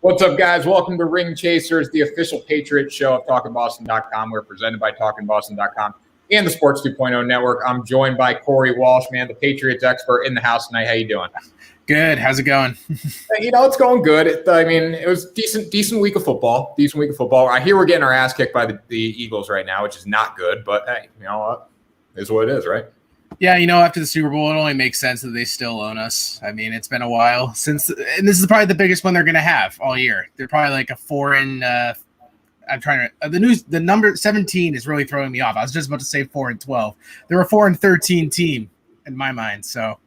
What's up, guys? Welcome to Ring Chasers, the official Patriots show of TalkingBoston.com. We're presented by TalkingBoston.com and the Sports 2.0 Network. I'm joined by Corey Walsh, man, the Patriots expert in the house tonight. How you doing? Good. How's it going? It's going good. It was decent week of football. I hear we're getting our ass kicked by the Eagles right now, which is not good. But hey, you know what? It is what it is, right? Yeah, after the Super Bowl, it only makes sense that they still own us. I mean, it's been a while since, and this is probably the biggest one they're going to have all year. They're probably like a foreign. The number 17 is really throwing me off. I was just about to say 4-12. They're a 4-13 team in my mind, so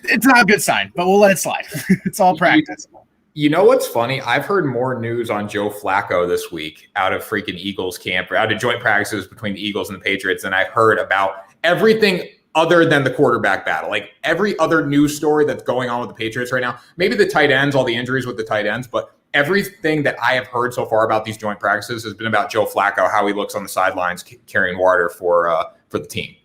it's not a good sign. But we'll let it slide. It's all practice. You know what's funny? I've heard more news on Joe Flacco this week out of freaking Eagles camp, or out of joint practices between the Eagles and the Patriots, than I've heard about everything other than the quarterback battle. Like every other news story that's going on with the Patriots right now, maybe the tight ends, all the injuries with the tight ends, but everything that I have heard so far about these joint practices has been about Joe Flacco, how he looks on the sidelines carrying water for the team.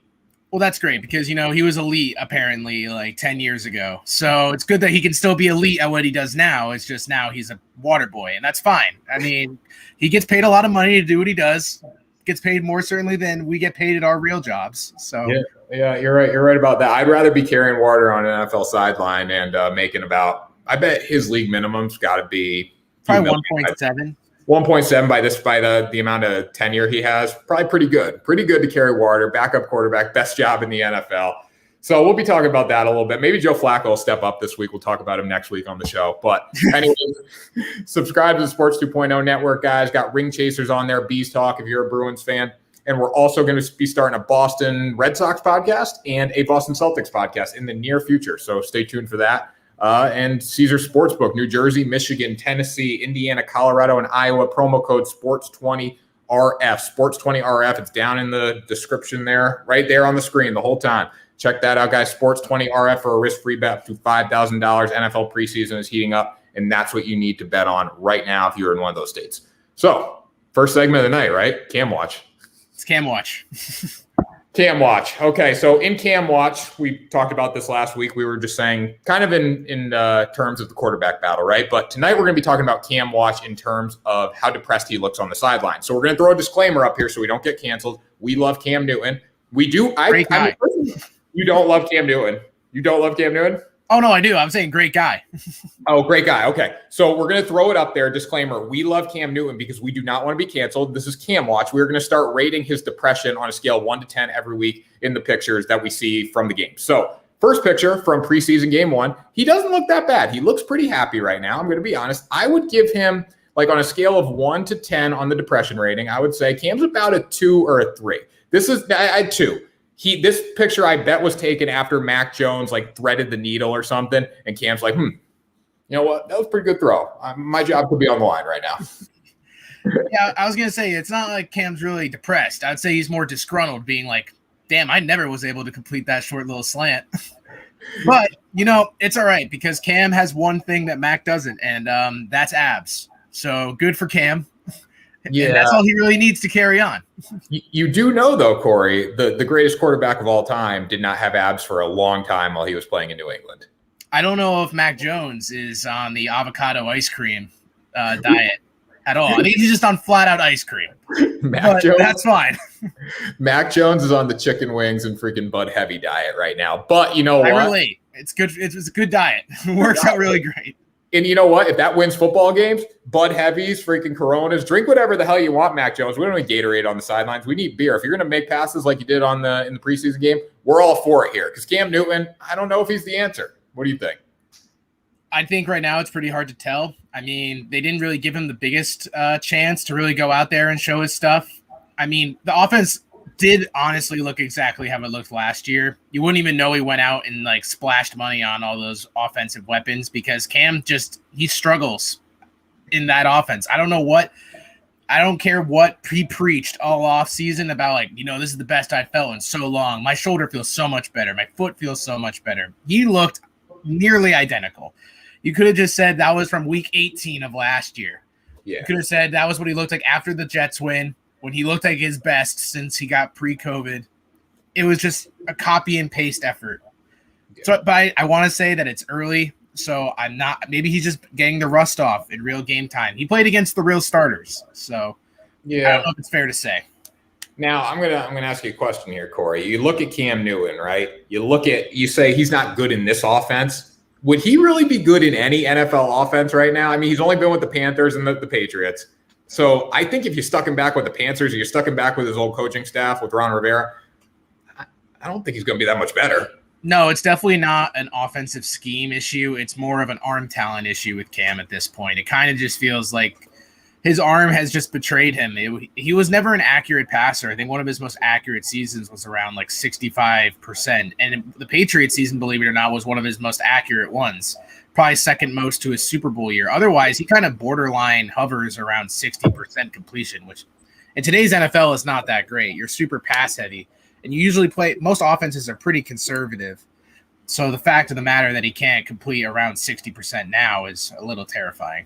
Well, that's great because, he was elite apparently like 10 years ago. So it's good that he can still be elite at what he does now. It's just now he's a water boy, and that's fine. I mean, he gets paid a lot of money to do what he does. Gets paid more certainly than we get paid at our real jobs. So yeah, you're right. You're right about that. I'd rather be carrying water on an NFL sideline and making about, I bet his league minimum's got to be probably 1.7. 1.7 by the amount of tenure he has. Probably pretty good to carry water. Backup quarterback, best job in the NFL. So we'll be talking about that a little bit. Maybe Joe Flacco will step up this week. We'll talk about him next week on the show. But anyway, subscribe to the Sports 2.0 Network, guys. Got Ring Chasers on there, Bees Talk if you're a Bruins fan. And we're also going to be starting a Boston Red Sox podcast and a Boston Celtics podcast in the near future. So stay tuned for that. And Caesar Sportsbook, New Jersey, Michigan, Tennessee, Indiana, Colorado, and Iowa. Promo code SPORTS20RF. SPORTS20RF. It's down in the description there, right there on the screen the whole time. Check that out, guys. Sports20RF for a risk-free bet up to $5,000. NFL preseason is heating up, and that's what you need to bet on right now if you're in one of those states. So, first segment of the night, right? Cam Watch. It's Cam Watch. Cam Watch. Okay, so in Cam Watch, we talked about this last week. We were just saying kind of in terms of the quarterback battle, right? But tonight we're going to be talking about Cam Watch in terms of how depressed he looks on the sideline. So we're going to throw a disclaimer up here so we don't get canceled. We love Cam Newton. We do. You don't love Cam Newton. You don't love Cam Newton? Oh, no, I do. I'm saying great guy. Oh, great guy. Okay. So we're going to throw it up there. Disclaimer. We love Cam Newton because we do not want to be canceled. This is Cam Watch. We're going to start rating his depression on a scale of 1 to 10 every week in the pictures that we see from the game. So first picture from preseason game 1, he doesn't look that bad. He looks pretty happy right now. I'm going to be honest. I would give him, like on a scale of 1 to 10 on the depression rating, I would say Cam's about a 2 or a 3. I 2. This picture, I bet, was taken after Mack Jones threaded the needle or something, and Cam's like, you know what? That was a pretty good throw. My job could be on the line right now. Yeah, I was going to say, it's not like Cam's really depressed. I'd say he's more disgruntled, being like, damn, I never was able to complete that short little slant. But, it's all right because Cam has one thing that Mack doesn't, and that's abs. So good for Cam. Yeah, and that's all he really needs to carry on. You do know, though, Corey, the greatest quarterback of all time did not have abs for a long time while he was playing in New England. I don't know if Mack Jones is on the avocado ice cream diet at all. I think he's just on flat-out ice cream. Mack Jones, that's fine. Mack Jones is on the chicken wings and freaking Bud Heavy diet right now. But you know what? I relate. It's good. It's a good diet. It works out really great. And you know what? If that wins football games, Bud Heavies, freaking Coronas, drink whatever the hell you want, Mack Jones. We don't need Gatorade on the sidelines. We need beer. If you're going to make passes like you did in the preseason game, we're all for it here. Because Cam Newton, I don't know if he's the answer. What do you think? I think right now it's pretty hard to tell. I mean, they didn't really give him the biggest chance to really go out there and show his stuff. I mean, the offense did honestly look exactly how it looked last year. You wouldn't even know he went out and splashed money on all those offensive weapons because Cam he struggles in that offense. I don't care what he preached all off season about this is the best I felt in so long. My shoulder feels so much better. My foot feels so much better. He looked nearly identical. You could have just said that was from week 18 of last year. Yeah. You could have said that was what he looked like after the Jets win, when he looked like his best since he got pre-COVID. It was just a copy and paste effort. Yeah. So, but I want to say that it's early. So I'm not. Maybe he's just getting the rust off in real game time. He played against the real starters, so I don't know if it's fair to say. Now I'm gonna ask you a question here, Corey. You look at Cam Newton, right? You say he's not good in this offense. Would he really be good in any NFL offense right now? I mean, he's only been with the Panthers and the Patriots. So I think if you stuck him back with the Panthers or you stuck him back with his old coaching staff with Ron Rivera, I don't think he's going to be that much better. No, it's definitely not an offensive scheme issue. It's more of an arm talent issue with Cam at this point. It kind of just feels like his arm has just betrayed him. He was never an accurate passer. I think one of his most accurate seasons was around like 65%. And the Patriots season, believe it or not, was one of his most accurate ones. Probably second most to his Super Bowl year. Otherwise, he kind of borderline hovers around 60% completion, which in today's NFL is not that great. You're super pass heavy. And you usually most offenses are pretty conservative. So the fact of the matter that he can't complete around 60% now is a little terrifying.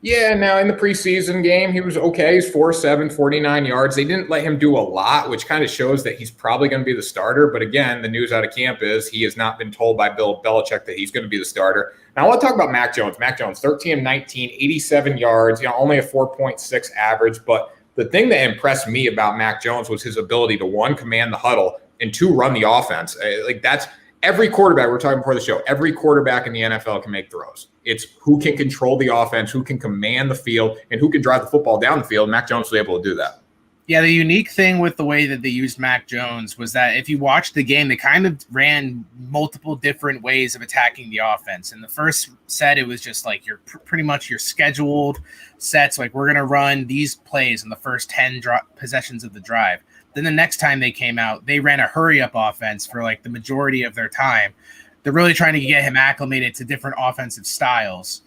Yeah, now in the preseason game, he was okay. He's 4'7", 49 yards. They didn't let him do a lot, which kind of shows that he's probably going to be the starter. But again, the news out of camp is he has not been told by Bill Belichick that he's going to be the starter. Now I want to talk about Mack Jones. Mack Jones, 13-19, 87 yards, only a 4.6 average. But the thing that impressed me about Mack Jones was his ability to, one, command the huddle, and two, run the offense. Like that's every quarterback. We were talking before the show. Every quarterback in the NFL can make throws. It's who can control the offense, who can command the field, and who can drive the football down the field. Mack Jones was able to do that. Yeah, the unique thing with the way that they used Mack Jones was that if you watched the game, they kind of ran multiple different ways of attacking the offense. In the first set, it was just like pretty much your scheduled sets. Like, we're going to run these plays in the first 10 possessions of the drive. Then the next time they came out, they ran a hurry-up offense for like the majority of their time. They're really trying to get him acclimated to different offensive styles.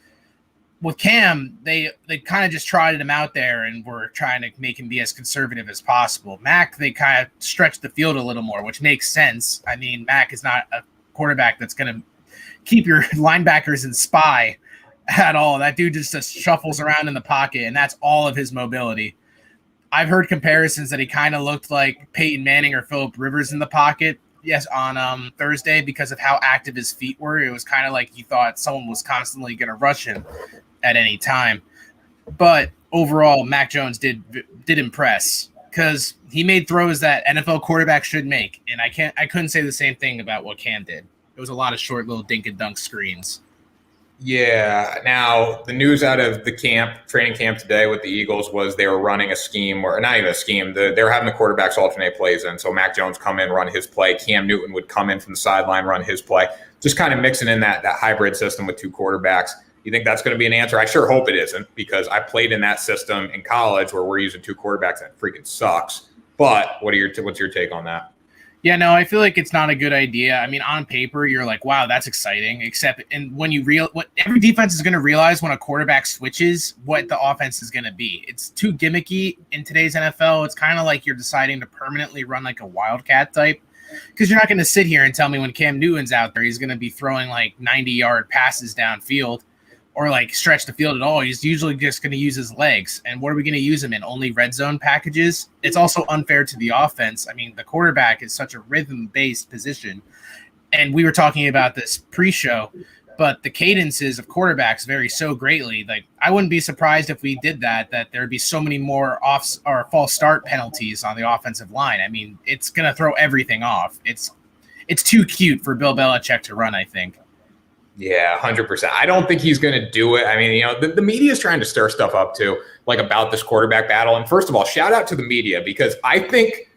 With Cam, they kind of just trotted him out there and were trying to make him be as conservative as possible. Mack, they kind of stretched the field a little more, which makes sense. I mean, Mack is not a quarterback that's going to keep your linebackers in spy at all. That dude just shuffles around in the pocket, and that's all of his mobility. I've heard comparisons that he kind of looked like Peyton Manning or Phillip Rivers in the pocket. Yes, on Thursday, because of how active his feet were. It was kind of like he thought someone was constantly going to rush him at any time. But overall, Mack Jones did impress because he made throws that NFL quarterbacks should make. And I couldn't say the same thing about what Cam did. It was a lot of short little dink and dunk screens. Yeah. Now, the news out of the training camp today with the Eagles was they were running a scheme, or not even a scheme. They were having the quarterbacks alternate plays in. So Mack Jones come in, run his play. Cam Newton would come in from the sideline, run his play. Just kind of mixing in that hybrid system with two quarterbacks. You think that's going to be an answer? I sure hope it isn't, because I played in that system in college where we're using two quarterbacks and it freaking sucks. But what's your take on that? Yeah, no, I feel like it's not a good idea. I mean, on paper, you're like, wow, that's exciting. Except, and when what every defense is going to realize when a quarterback switches, what the offense is going to be. It's too gimmicky in today's NFL. It's kind of like you're deciding to permanently run like a wildcat type, because you're not going to sit here and tell me when Cam Newton's out there, he's going to be throwing like 90-yard passes downfield or like stretch the field at all. He's usually just going to use his legs. And what are we going to use him in? Only red zone packages? It's also unfair to the offense. I mean, the quarterback is such a rhythm-based position. And we were talking about this pre-show, but the cadences of quarterbacks vary so greatly. Like, I wouldn't be surprised if we did that there'd be so many more false start penalties on the offensive line. I mean, it's going to throw everything off. It's too cute for Bill Belichick to run, I think. Yeah, 100%. I don't think he's going to do it. I mean, the media is trying to stir stuff up too, like about this quarterback battle. And first of all, shout out to the media, because I think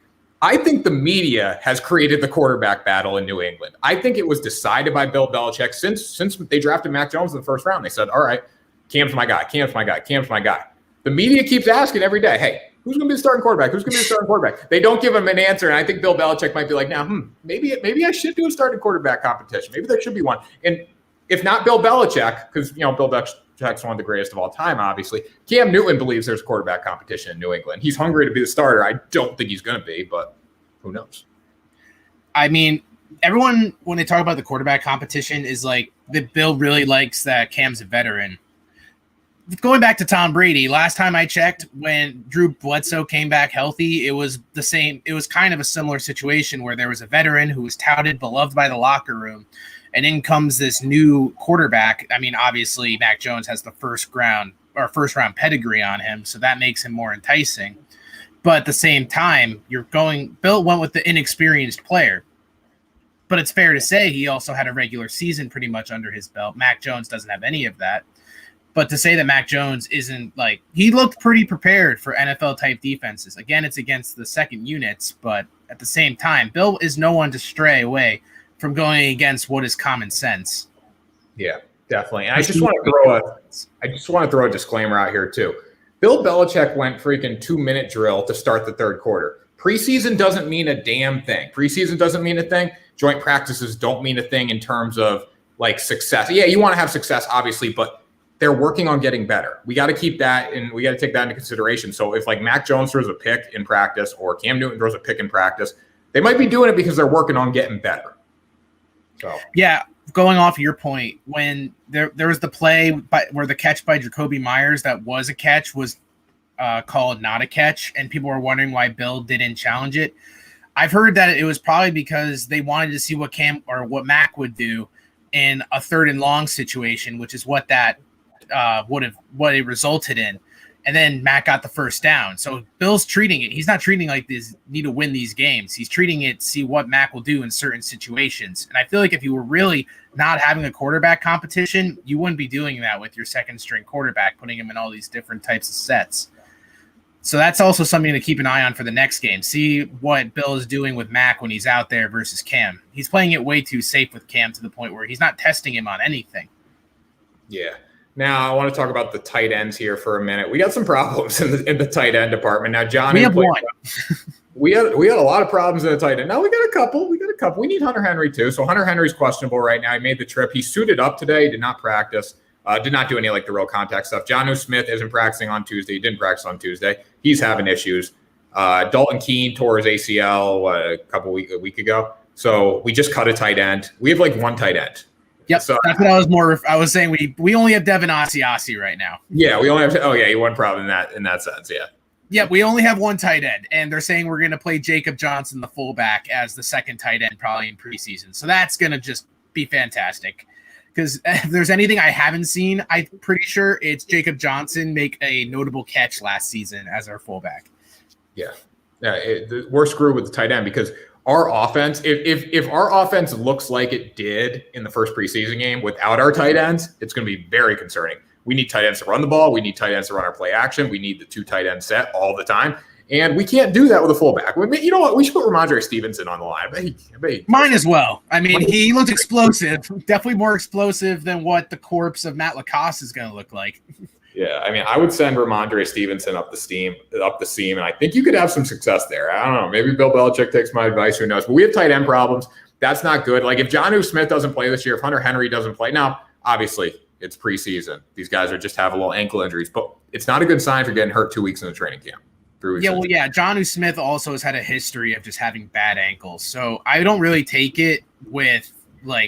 the media has created the quarterback battle in New England. I think it was decided by Bill Belichick since they drafted Mack Jones in the first round. They said, all right, Cam's my guy, Cam's my guy, Cam's my guy. The media keeps asking every day, hey, who's going to be the starting quarterback? Who's going to be the starting quarterback? They don't give him an answer. And I think Bill Belichick might be like, now, maybe I should do a starting quarterback competition. Maybe there should be one. And if not Bill Belichick, because Bill Belichick's one of the greatest of all time, obviously, Cam Newton believes there's a quarterback competition in New England. He's hungry to be the starter. I don't think he's going to be, but who knows? I mean, everyone, when they talk about the quarterback competition, is like that Bill really likes that Cam's a veteran. Going back to Tom Brady, last time I checked, when Drew Bledsoe came back healthy, it was the same. It was kind of a similar situation where there was a veteran who was touted, beloved by the locker room. And in comes this new quarterback. I mean, obviously, Mack Jones has the first round pedigree on him, so that makes him more enticing. But at the same time, Bill went with the inexperienced player. But it's fair to say he also had a regular season pretty much under his belt. Mack Jones doesn't have any of that. But to say that Mack Jones isn't he looked pretty prepared for NFL type defenses. Again, it's against the second units, but at the same time, Bill is no one to stray away from going against what is common sense. Yeah, definitely. And I just want to throw a disclaimer out here too. Bill Belichick went freaking 2-minute drill to start the third quarter. Preseason doesn't mean a damn thing. Preseason doesn't mean a thing. Joint practices don't mean a thing in terms of success. Yeah, you want to have success, obviously, but they're working on getting better. We got to keep that and we got to take that into consideration. So if Mack Jones throws a pick in practice or Cam Newton throws a pick in practice, they might be doing it because they're working on getting better. So yeah, going off of your point, when there was the play where the catch by Jacoby Myers that was a catch was called not a catch, and people were wondering why Bill didn't challenge it. I've heard that it was probably because they wanted to see what Mack would do in a 3rd and long situation, which is what that what it resulted in. And then Mack got the first down. So Bill's treating it. He's not treating like this need to win these games. He's treating it to see what Mack will do in certain situations. And I feel like if you were really not having a quarterback competition, you wouldn't be doing that with your second string quarterback, putting him in all these different types of sets. So that's also something to keep an eye on for the next game. See what Bill is doing with Mack when he's out there versus Cam. He's playing it way too safe with Cam to the point where he's not testing him on anything. Yeah. Now I want to talk about the tight ends here for a minute. We got some problems in the tight end department. Now, John, we have one. We had a lot of problems in the tight end. Now we got a couple. We need Hunter Henry too. So Hunter Henry's questionable right now. He made the trip. He suited up today. He did not practice. Did not do any the real contact stuff. Jonnu Smith isn't practicing on Tuesday. He didn't practice on Tuesday. He's having issues. Dalton Keene tore his ACL a week ago. So we just cut a tight end. We have one tight end. Yep, so that's what I was saying. We only have Devin Asiasi right now. Yeah, we only have. Oh yeah, he won probably in that sense. Yeah. Yeah, we only have one tight end, and they're saying we're going to play Jacob Johnson, the fullback, as the second tight end probably in preseason. So that's going to just be fantastic. Because if there's anything I haven't seen, I'm pretty sure it's Jacob Johnson make a notable catch last season as our fullback. Yeah, we're screwed with the tight end because our offense, if our offense looks like it did in the first preseason game without our tight ends, it's going to be very concerning. We need tight ends to run the ball. We need tight ends to run our play action. We need the 2 tight end set all the time. And we can't do that with a fullback. You know what? We should put Ramondre Stevenson on the line. Mine as well. I mean, he looked explosive. Definitely more explosive than what the corpse of Matt Lacoste is going to look like. Yeah, I mean, I would send Ramondre Stevenson up the seam, and I think you could have some success there. I don't know. Maybe Bill Belichick takes my advice. Who knows? But we have tight end problems. That's not good. If Jonnu Smith doesn't play this year, if Hunter Henry doesn't play, now, obviously, it's preseason. These guys are just have a little ankle injuries, but it's not a good sign for getting hurt 2 weeks in the training camp. Jonnu Smith also has had a history of just having bad ankles. So I don't really take it with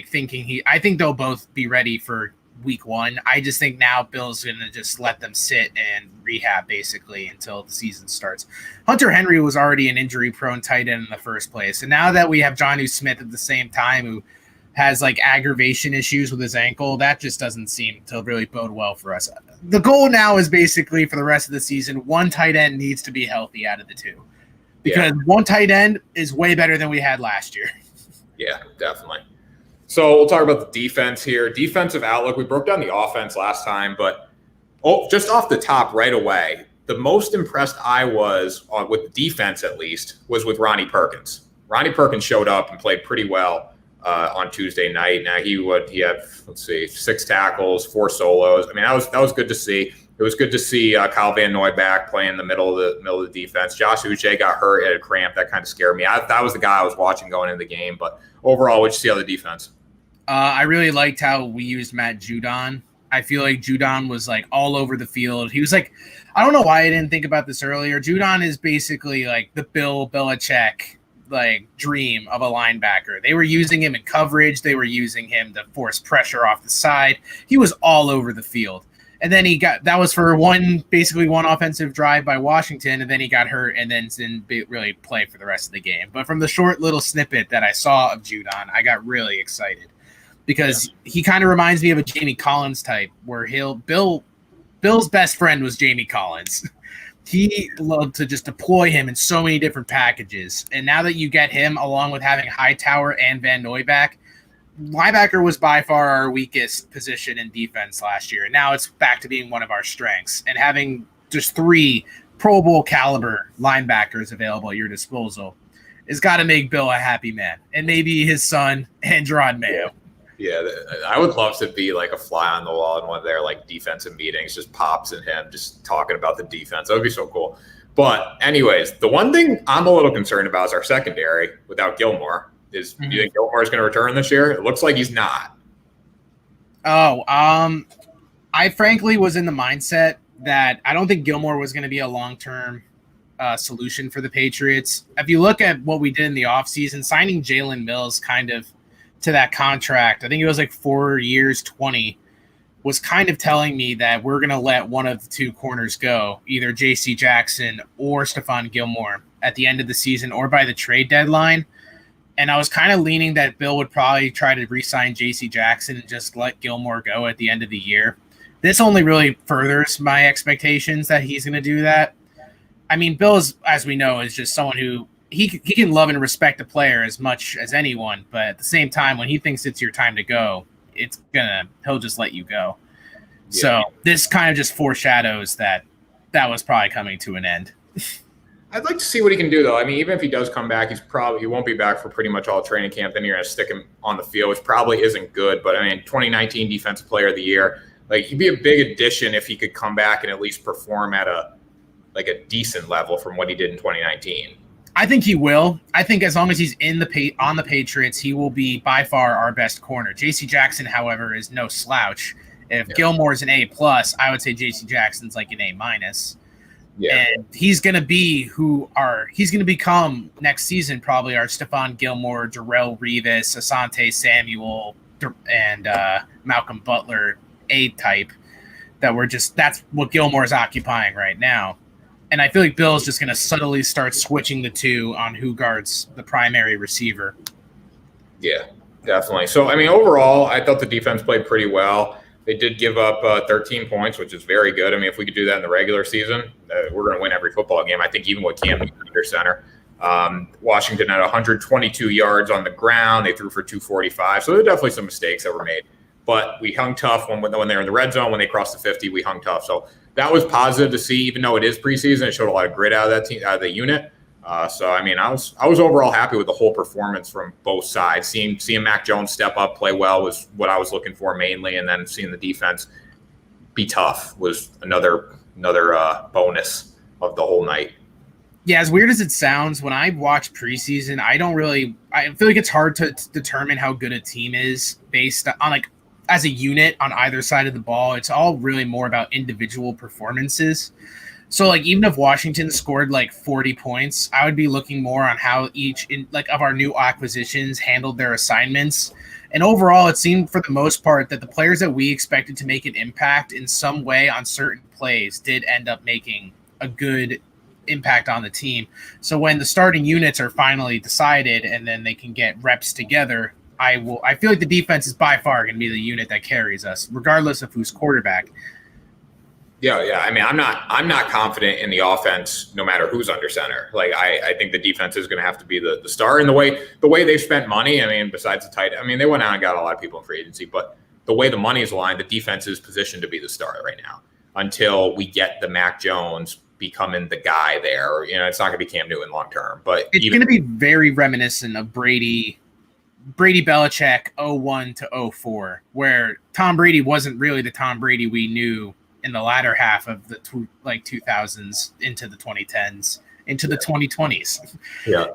thinking I think they'll both be ready for week 1. I just think now Bill's going to just let them sit and rehab basically until the season starts. Hunter Henry was already an injury prone tight end in the first place. And now that we have Jonnu Smith at the same time who has aggravation issues with his ankle, that just doesn't seem to really bode well for us. The goal now is basically for the rest of the season, 1 tight end needs to be healthy out of the 2 because 1 tight end is way better than we had last year. Yeah, definitely. So we'll talk about the defense here. Defensive outlook. We broke down the offense last time, but just off the top right away, the most impressed I was with the defense, at least, was with Ronnie Perkins. Ronnie Perkins showed up and played pretty well on Tuesday night. Now he had 6 tackles, 4 solos. I mean, that was good to see. It was good to see Kyle Van Noy back playing in the middle of the defense. Josh Uche got hurt, had a cramp. That kind of scared me. That was the guy I was watching going into the game. But overall, what'd you see on the defense? I really liked how we used Matt Judon. I feel like Judon was all over the field. He was I don't know why I didn't think about this earlier. Judon is basically the Bill Belichick dream of a linebacker. They were using him in coverage. They were using him to force pressure off the side. He was all over the field. And then that was for one offensive drive by Washington, and then he got hurt and then didn't really play for the rest of the game. But from the short little snippet that I saw of Judon, I got really excited because he kind of reminds me of a Jamie Collins type, where Bill's best friend was Jamie Collins. He loved to just deploy him in so many different packages. And now that you get him, along with having Hightower and Van Noy back, linebacker was by far our weakest position in defense last year. And now it's back to being one of our strengths. And having just 3 Pro Bowl caliber linebackers available at your disposal has got to make Bill a happy man. And maybe his son, Gerard Mayo. Yeah, I would love to be like a fly on the wall in one of their like defensive meetings, just Pops and him just talking about the defense. That would be so cool. But anyways, the one thing I'm a little concerned about is our secondary without Gilmore. Do you think Gilmore is going to return this year? It looks like he's not. I frankly was in the mindset that I don't think Gilmore was going to be a long-term solution for the Patriots. If you look at what we did in the offseason, signing Jalen Mills kind of to that contract, I think it was like 4 years, 20, was kind of telling me that we're going to let one of the 2 corners go, either J.C. Jackson or Stephon Gilmore at the end of the season or by the trade deadline. And I was kind of leaning that Bill would probably try to re-sign J.C. Jackson and just let Gilmore go at the end of the year. This only really furthers my expectations that he's going to do that. I mean, Bill, as we know, is just someone who he can love and respect a player as much as anyone, but at the same time, when he thinks it's your time to go, he'll just let you go. Yeah. So this kind of just foreshadows that was probably coming to an end. I'd like to see what he can do, though. I mean, even if he does come back, he won't be back for pretty much all training camp. Then you're going to stick him on the field, which probably isn't good. But I mean, 2019 Defensive Player of the Year, like he'd be a big addition if he could come back and at least perform at a decent level from what he did in 2019. I think he will. I think as long as he's on the Patriots, he will be by far our best corner. J.C. Jackson, however, is no slouch. If Gilmore's an A+, I would say J.C. Jackson's like an A-. Yeah. And he's going to become next season probably our Stephon Gilmore, Darrelle Revis, Asante Samuel, and Malcolm Butler A-type. That's what Gilmore's occupying right now. And I feel like Bill's just going to subtly start switching the 2 on who guards the primary receiver. Yeah, definitely. So, I mean, overall, I thought the defense played pretty well. They did give up 13 points, which is very good. I mean, if we could do that in the regular season, we're going to win every football game. I think even with Cam Newton under center. Washington had 122 yards on the ground. They threw for 245. So there are definitely some mistakes that were made. But we hung tough when they were in the red zone. When they crossed the 50, we hung tough. So that was positive to see, even though it is preseason. It showed a lot of grit out of that team, out of the unit. So I mean, I was overall happy with the whole performance from both sides. Seeing Mack Jones step up, play well was what I was looking for mainly, and then seeing the defense be tough was another bonus of the whole night. Yeah, as weird as it sounds, when I watch preseason, I feel like it's hard to determine how good a team is based on as a unit on either side of the ball. It's all really more about individual performances. So even if Washington scored 40 points, I would be looking more on how each of our new acquisitions handled their assignments. And overall, it seemed for the most part that the players that we expected to make an impact in some way on certain plays did end up making a good impact on the team. So when the starting units are finally decided and then they can get reps together, I feel like the defense is by far going to be the unit that carries us, regardless of who's quarterback. Yeah. I mean, I'm not confident in the offense, no matter who's under center. I think the defense is going to have to be the star. And the way they've spent money, I mean, besides the tight, I mean, they went out and got a lot of people in free agency, but the way the money is aligned, the defense is positioned to be the star right now until we get the Mack Jones becoming the guy there. It's not going to be Cam Newton long term, but it's going to be very reminiscent of Brady Belichick 01 to 04, where Tom Brady wasn't really the Tom Brady we knew in the latter half of the 2000s into the 2010s, into the 2020s. Yeah.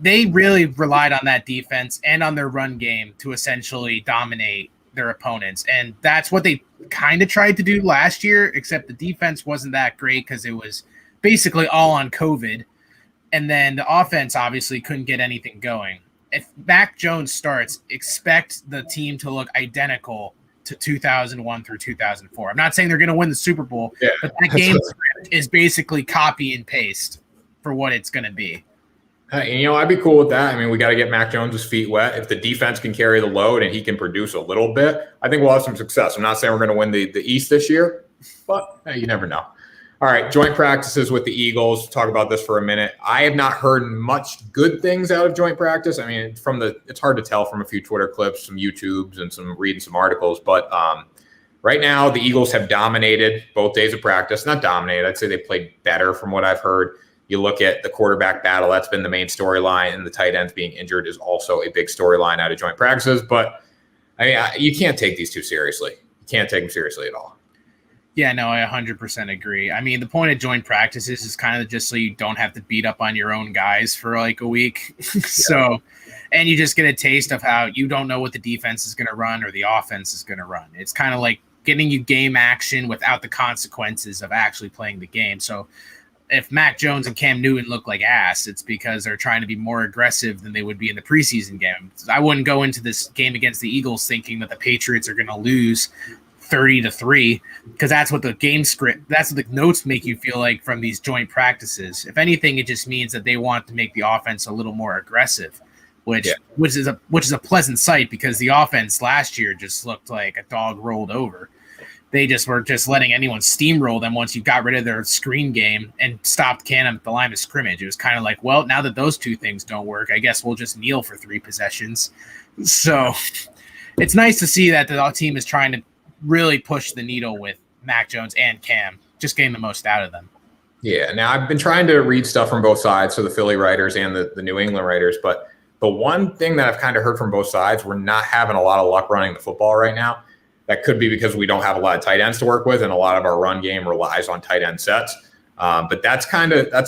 They really relied on that defense and on their run game to essentially dominate their opponents. And that's what they kind of tried to do last year, except the defense wasn't that great because it was basically all on COVID. And then the offense obviously couldn't get anything going. If Mack Jones starts, expect the team to look identical to 2001 through 2004. I'm not saying they're going to win the Super Bowl, but that game script is basically copy and paste for what it's going to be. And, I'd be cool with that. I mean, we got to get Mack Jones' feet wet. If the defense can carry the load and he can produce a little bit, I think we'll have some success. I'm not saying we're going to win the East this year, but you never know. All right, joint practices with the Eagles. Talk about this for a minute. I have not heard much good things out of joint practice. I mean, it's hard to tell from a few Twitter clips, some YouTubes, and reading some articles. But right now, the Eagles have dominated both days of practice. Not dominated. I'd say they played better from what I've heard. You look at the quarterback battle, that's been the main storyline, and the tight ends being injured is also a big storyline out of joint practices. But, I mean, you can't take these two seriously. You can't take them seriously at all. Yeah, no, I 100% agree. I mean, the point of joint practices is kind of just so you don't have to beat up on your own guys for like a week. So, and you just get a taste of how you don't know what the defense is going to run or the offense is going to run. It's kind of like getting you game action without the consequences of actually playing the game. So, if Mack Jones and Cam Newton look like ass, it's because they're trying to be more aggressive than they would be in the preseason game. I wouldn't go into this game against the Eagles thinking that the Patriots are going to lose 30-3, because that's what the game script, that's what the notes make you feel like from these joint practices. If anything, it just means that they want to make the offense a little more aggressive, which is a pleasant sight, because the offense last year just looked like a dog rolled over. They just were just letting anyone steamroll them once you got rid of their screen game and stopped Canham at the line of scrimmage. It was kind of like, well, now that those two things don't work, I guess we'll just kneel for 3 possessions. So it's nice to see that the team is trying to really push the needle with Mack Jones and Cam, just getting the most out of them. Yeah. Now, I've been trying to read stuff from both sides, so the Philly writers and the New England writers, but the one thing that I've kind of heard from both sides, we're not having a lot of luck running the football right now. That could be because we don't have a lot of tight ends to work with, and a lot of our run game relies on tight end sets. But that's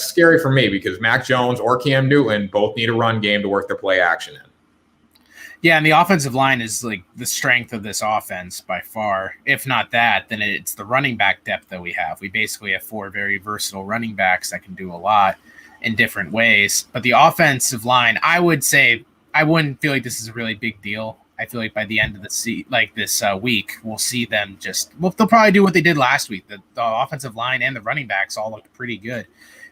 scary for me, because Mack Jones or Cam Newton both need a run game to work their play action in. Yeah, and the offensive line is like the strength of this offense by far. If not that, then it's the running back depth that we have. We basically have 4 very versatile running backs that can do a lot in different ways. But the offensive line, I would say, I wouldn't feel like this is a really big deal. I feel like by the end of the week, we'll see them they'll probably do what they did last week. The offensive line and the running backs all looked pretty good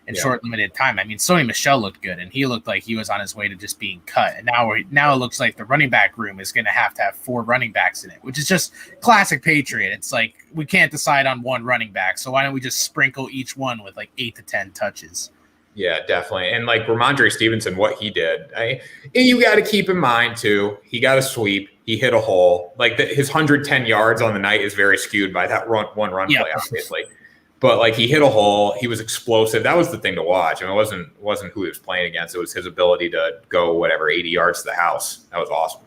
in short, limited time. I mean, Sony Michel looked good, and he looked like he was on his way to just being cut. And now it looks like the running back room is going to have 4 running backs in it, which is just classic Patriot. It's like we can't decide on one running back, so why don't we just sprinkle each one with like 8 to 10 touches? Yeah, definitely. And like Ramondre Stevenson, what he did, you got to keep in mind too, he got a sweep, he hit a hole. Like his 110 yards on the night is very skewed by that one run play, obviously. But like he hit a hole, he was explosive. That was the thing to watch. I mean, it wasn't who he was playing against. It was his ability to go 80 yards to the house. That was awesome.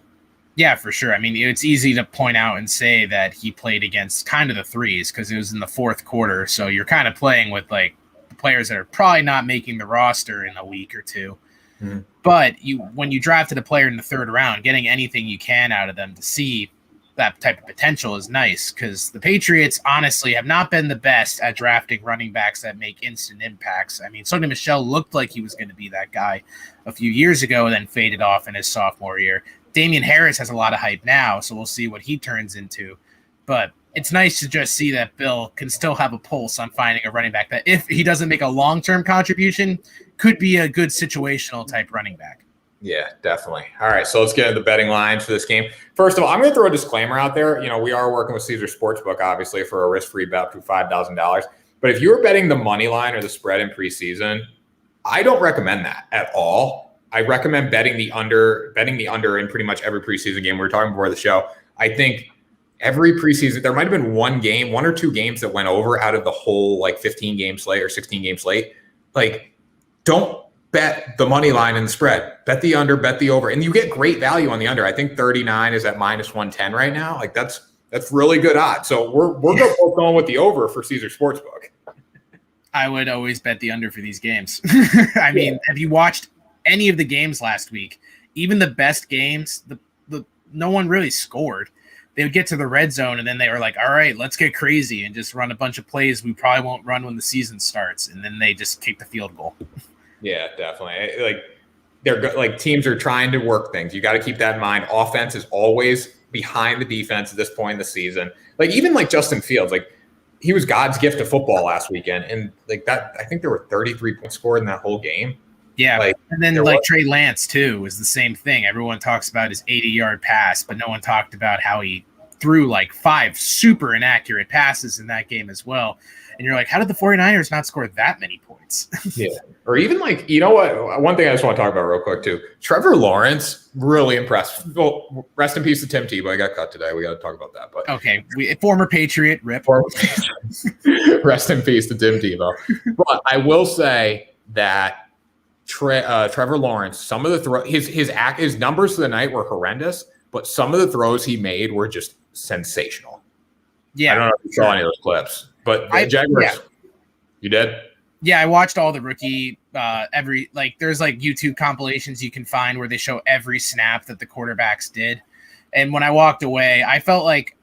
Yeah, for sure. I mean, it's easy to point out and say that he played against kind of the threes because it was in the fourth quarter. So you're kind of playing with like players that are probably not making the roster in a week or two. Mm-hmm. But when you drafted a player in the 3rd round, getting anything you can out of them to see that type of potential is nice, because the Patriots honestly have not been the best at drafting running backs that make instant impacts. I mean, Sony Michel looked like he was going to be that guy a few years ago and then faded off in his sophomore year. Damian Harris has a lot of hype now, so we'll see what he turns into. But it's nice to just see that Bill can still have a pulse on finding a running back that, if he doesn't make a long-term contribution, could be a good situational type running back. Yeah, definitely. All right, so let's get into the betting lines for this game. First of all, I'm going to throw a disclaimer out there. We are working with Caesar Sportsbook, obviously, for a risk-free bet up to $5,000. But if you're betting the money line or the spread in preseason, I don't recommend that at all. I recommend betting the under in pretty much every preseason game. We were talking before the show. I think every preseason, there might have been one or two games that went over out of the whole 15-game slate or 16-game slate. Don't bet the money line and the spread. Bet the under, bet the over, and you get great value on the under. I think 39 is at -110 right now. That's really good odds. So we're both going with the over for Caesar Sportsbook. I would always bet the under for these games. I mean, have you watched any of the games last week? Even the best games, no one really scored. They would get to the red zone, and then they were like, all right, let's get crazy and just run a bunch of plays we probably won't run when the season starts. And then they just kick the field goal. Yeah, definitely. They're teams are trying to work things. You got to keep that in mind. Offense is always behind the defense at this point in the season. Even Justin Fields, he was God's gift to football last weekend. And that, I think there were 33 points scored in that whole game. Yeah, Like, and then there like was- Trey Lance too was the same thing. Everyone talks about his 80-yard pass, but no one talked about how he threw like 5 super inaccurate passes in that game as well. And you're like, how did the 49ers not score that many points? Yeah. Or even like, you know what? One thing I just want to talk about real quick too. Trevor Lawrence, really impressed. Well, rest in peace to Tim Tebow. I got cut today. We got to talk about that. But Okay, former Patriot, rip. rest in peace to Tim Tebow. But I will say that Trevor Lawrence, some of the his numbers for the night were horrendous, but some of the throws he made were just sensational. Yeah, I don't know if you saw any of those clips, but the Jaguars, you did? Yeah, I watched all the rookie there's like YouTube compilations you can find where they show every snap that the quarterbacks did. And when I walked away, I felt like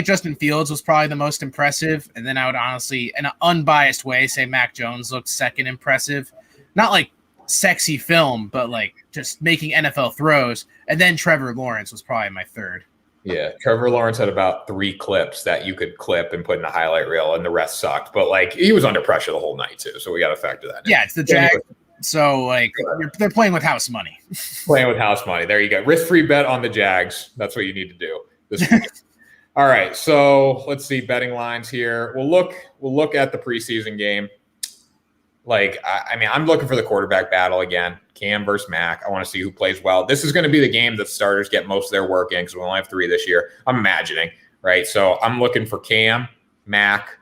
Justin Fields was probably the most impressive, and then I would honestly, in an unbiased way, say Mack Jones looked second impressive. Not like sexy film, but like just making NFL throws. And then Trevor Lawrence was probably my third. Yeah, Trevor Lawrence had about 3 clips that you could clip and put in a highlight reel, and the rest sucked. But like he was under pressure the whole night too, so we got to factor that in. Yeah, it's the Jags, so like they're playing with house money. Playing with house money. There you go. Risk-free bet on the Jags. That's what you need to do this week. All right, so let's see betting lines here. We'll look at the preseason game. Like, I mean, I'm looking for the quarterback battle again. Cam versus Mack. I want to see who plays well. This is going to be the game that starters get most of their work in because we only have 3 this year. I'm imagining, right? So I'm looking for Cam, Mack,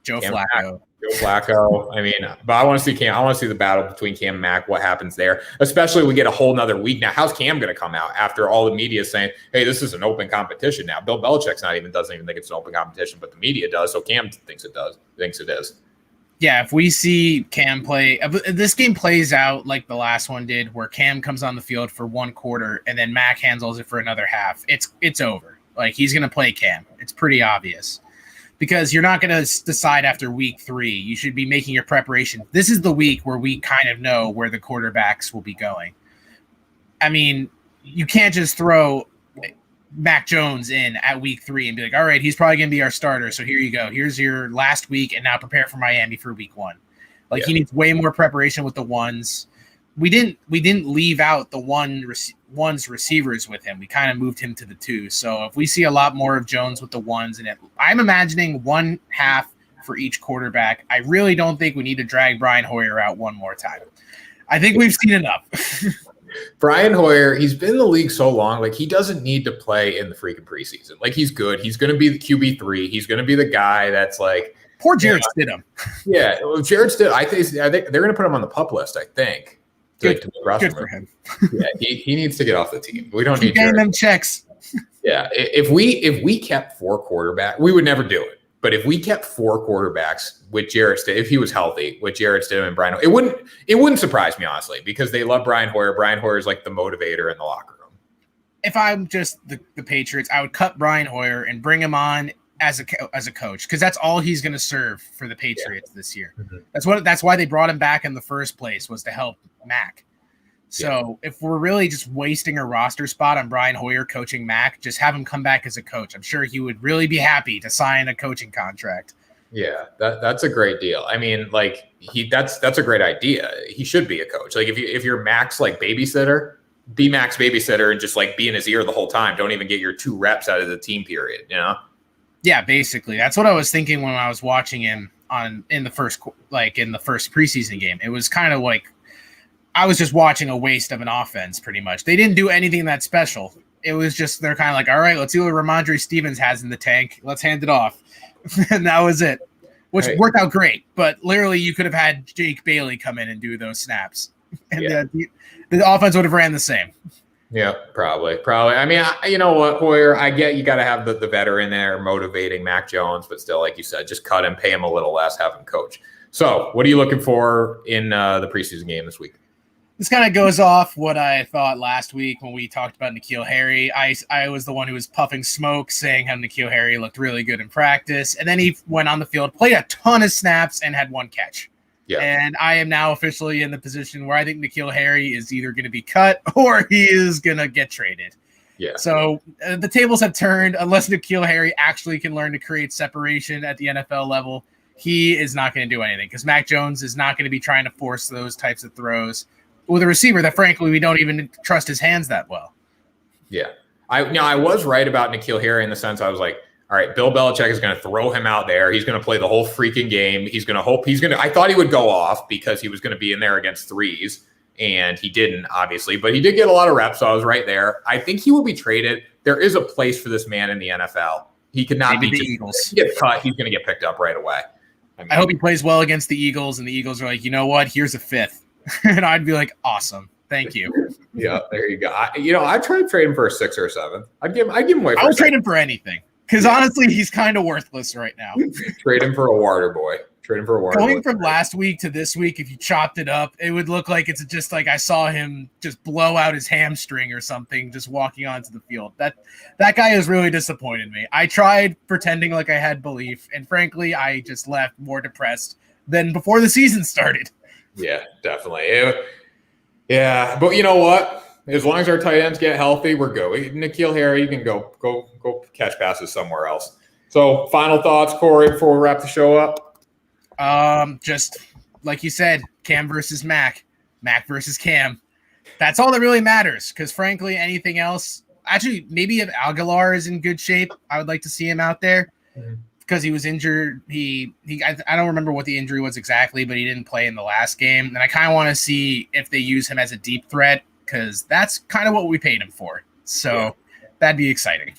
Joe Flacco. Joe Flacco. I mean, but I want to see Cam. I want to see the battle between Cam and Mack, what happens there, especially we get a whole nother week. Now, how's Cam going to come out after all the media saying, hey, this is an open competition now? Bill Belichick's doesn't even think it's an open competition, but the media does. So Cam thinks it is. Yeah, if we see Cam play, if this game plays out like the last one did, where Cam comes on the field for 1 quarter and then Mack handles it for another half, it's over. Like, he's going to play Cam. It's pretty obvious. Because you're not going to decide after week 3. You should be making your preparation. This is the week where we kind of know where the quarterbacks will be going. I mean, you can't just throw Mack Jones in at week 3 and be like, all right, he's probably going to be our starter. So here you go. Here's your last week, and now prepare for Miami for week 1. Like, he needs way more preparation with the ones. We didn't leave out the ones receivers with him. We kind of moved him to the 2. So if we see a lot more of Jones with the ones, and I'm imagining 1 half for each quarterback. I really don't think we need to drag Brian Hoyer out one more time. I think we've seen enough. Brian Hoyer, he's been in the league so long, like he doesn't need to play in the freaking preseason. Like, he's good. He's going to be the QB3. He's going to be the guy that's like, poor Jarrett Stidham. Yeah, well, Jarrett Stidham. I think they're going to put him on the PUP list. I think. Good for him. Yeah, he needs to get off the team. We don't Keep need getting them checks. Yeah, if we kept 4 quarterbacks, we would never do it. But if we kept 4 quarterbacks with Jarrett Stidham, if he was healthy with Jarrett Stidham and Brian Hoyer, it wouldn't surprise me, honestly, because they love Brian Hoyer. Brian Hoyer is like the motivator in the locker room. If I'm just the Patriots, I would cut Brian Hoyer and bring him on as a coach, because that's all he's going to serve for the Patriots this year. Mm-hmm. That's why they brought him back in the first place, was to help Mack. So if we're really just wasting a roster spot on Brian Hoyer coaching Mack, just have him come back as a coach. I'm sure he would really be happy to sign a coaching contract. Yeah, that's a great deal. I mean, like that's a great idea. He should be a coach. Like if you're Mack's like babysitter, be Mack's babysitter and just like be in his ear the whole time. Don't even get your 2 reps out of the team period, you know? Yeah, basically. That's what I was thinking when I was watching him in the first preseason game. It was kind of like I was just watching a waste of an offense, pretty much. They didn't do anything that special. It was just, they're kind of like, all right, let's see what Ramondre Stevens has in the tank. Let's hand it off. And that was it, which worked out great. But literally, you could have had Jake Bailey come in and do those snaps. And the offense would have ran the same. Yeah, probably. I mean, you know what, Hoyer, I get you got to have the veteran there motivating Mack Jones, but still, like you said, just cut him, pay him a little less, have him coach. So what are you looking for in the preseason game this week? This kind of goes off what I thought last week when we talked about N'Keal Harry. I was the one who was puffing smoke, saying how N'Keal Harry looked really good in practice. And then he went on the field, played a ton of snaps, and had 1 catch. Yeah. And I am now officially in the position where I think N'Keal Harry is either going to be cut or he is going to get traded. Yeah. So the tables have turned. Unless N'Keal Harry actually can learn to create separation at the NFL level, he is not going to do anything because Mack Jones is not going to be trying to force those types of throws with a receiver that, frankly, we don't even trust his hands that well. Yeah. I was right about N'Keal Harry in the sense I was like, all right, Bill Belichick is going to throw him out there. He's going to play the whole freaking game. He's going to hope I thought he would go off because he was going to be in there against threes, and he didn't, obviously, but he did get a lot of reps, so I was right there. I think he will be traded. There is a place for this man in the NFL. He could not be the Eagles. If he gets cut, he's going to get picked up right away. I hope he plays well against the Eagles, and the Eagles are like, you know what? Here's a fifth. And I'd be like, awesome. Thank you. Yeah, there you go. I'd try to trade him for a 6 or a 7. I'd give him away. I would trade him for anything because honestly, he's kind of worthless right now. Trade him for a water boy. Going from last week to this week, if you chopped it up, it would look like it's just like I saw him just blow out his hamstring or something just walking onto the field. That guy has really disappointed me. I tried pretending like I had belief, and frankly, I just left more depressed than before the season started. Yeah, definitely. Yeah, but you know what? As long as our tight ends get healthy, we're good. N'Keal Harry, you can go catch passes somewhere else. So, final thoughts, Corey, before we wrap the show up? Just like you said, Cam versus Mack versus Cam. That's all that really matters. Because frankly, anything else, actually, maybe if Aguilar is in good shape, I would like to see him out there because he was injured. I don't remember what the injury was exactly, but he didn't play in the last game. And I kind of want to see if they use him as a deep threat because that's kind of what we paid him for. So that'd be exciting.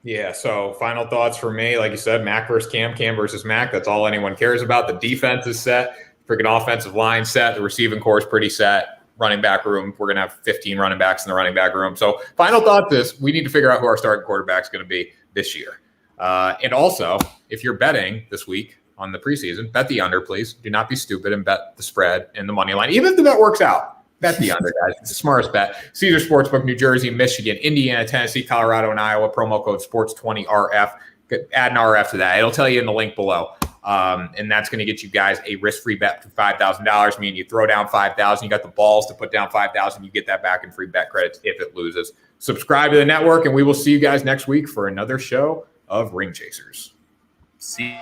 Yeah, so final thoughts for me, like you said, Mack versus Cam versus Mack. That's all anyone cares about. The defense is set. Freaking offensive line set. The receiving core is pretty set. Running back room, we're going to have 15 running backs in the running back room. So final thought is we need to figure out who our starting quarterback is going to be this year. And also, if you're betting this week on the preseason, bet the under, please. Do not be stupid and bet the spread and the money line. Even if the bet works out, bet the under, guys. It's the smartest bet. Caesar Sportsbook, New Jersey, Michigan, Indiana, Tennessee, Colorado, and Iowa. Promo code SPORTS20RF. Add an RF to that. It'll tell you in the link below. And that's going to get you guys a risk-free bet for $5,000. Meaning you throw down $5,000, you got the balls to put down $5,000, you get that back in free bet credits if it loses. Subscribe to the network, and we will see you guys next week for another show of Ring Chasers. See.